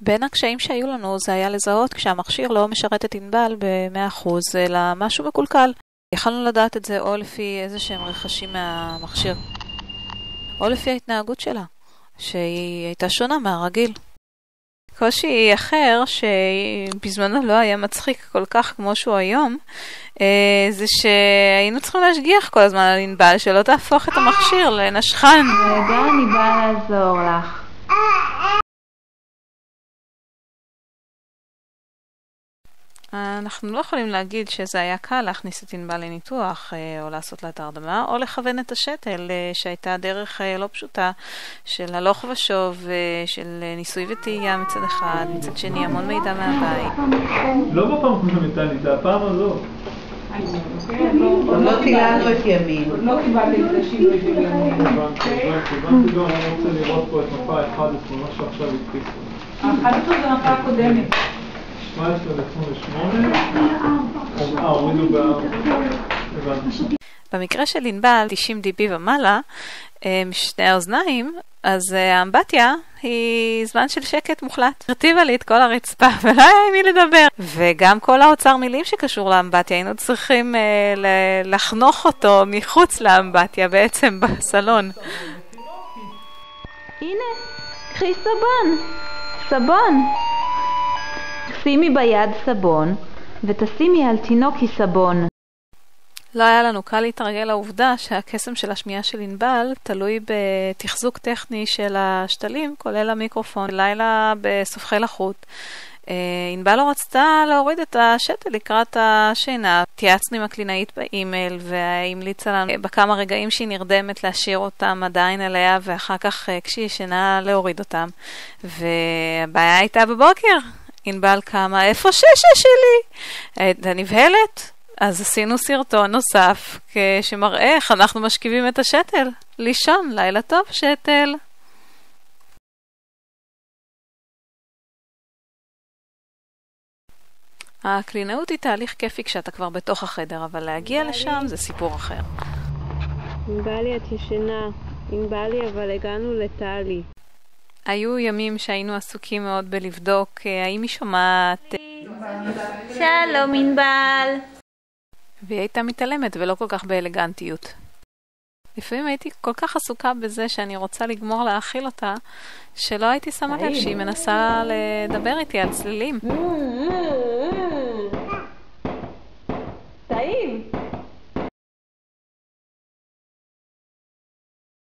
בין הקשיים שהיו לנו זה היה לזהות כשהמכשיר לא משרת את ענבל ב-100%, אלא משהו מקולקל. יכלנו לדעת את זה או לפי איזה שהם רכשים מהמכשיר, או לפי ההתנהגות שלה, שהיא הייתה שונה מהרגיל. קושי אחר, שבזמנו לא היה מצחיק כל כך כמו שהוא היום, זה שהיינו צריכים להשגיח כל הזמן על ענבל, שלא תהפוך את המכשיר לנשכן. רגע, אני באה לעזור לך. אנחנו לא יכולים להגיד שזה היה קל להכניס את ענבל לניתוח, או לעשות לה את הרדמה, או לכוון את השתל, שהייתה דרך לא פשוטה של הלוך ושוב, של ניסוי וטעייה מצד אחד, מצד שני המון מידע מהבית. לא בפעם קודם איתני, זה הפעם הזאת. עוד לא תילענו את ימין. עוד לא קיבלתי את זה שינוי של ימין. הבנתי גם, אני רוצה לראות פה את מפה 11, מה שעכשיו התפיסו. ה-11 זה מפה הקודמת. 17.28, הורידו הבנתי. במקרה של ענבל, 90 dB ומעלה, משני האוזניים, אז האמבטיה היא זמן של שקט מוחלט. הרטיבה לי את כל הרצפה, ולא היה עם מי לדבר. וגם כל האוצר מילים שקשור לאמבטיה, היינו צריכים לחנוך אותו מחוץ לאמבטיה, בעצם בסלון. הנה, קחי סבון. סבון. שימי ביד סבון, ותשימי על תינוקי סבון. לא היה לנו קל להתרגל לעובדה שהקסם של השמיעה של ענבל תלוי בתחזוק טכני של השתלים, כולל המיקרופון. לילה בסופחי לחוט. ענבל לא רצתה להוריד את השתל לקראת השינה. תייעצנו עם הקלינאית באימייל והמליצה לנו בכמה רגעים שהיא נרדמת להשאיר אותם עדיין אליה, ואחר כך כשהיא ישנה להוריד אותם. והבעיה הייתה בבוקר. ענבל קמה, איפה ששה שלי? הייתה נבהלת. אז עשינו סרטון נוסף שמראה איך אנחנו משכיבים את השתל. לישון, לילה טוב שתל. הקלינאות היא תהליך כיפי כשאתה כבר בתוך החדר, אבל להגיע לשם זה סיפור אחר. ענבלי את ישנה, ענבלי אבל הגענו לטלי. היו ימים שהיינו עסוקים מאוד בלבדוק האם היא שומעת. שלום ענבל. והיא הייתה מתעלמת ולא כל כך באלגנטיות. לפעמים הייתי כל כך עסוקה בזה שאני רוצה לגמור להאכיל אותה, שלא הייתי שמה לב שהיא מנסה לדבר איתי על צלילים. טעים.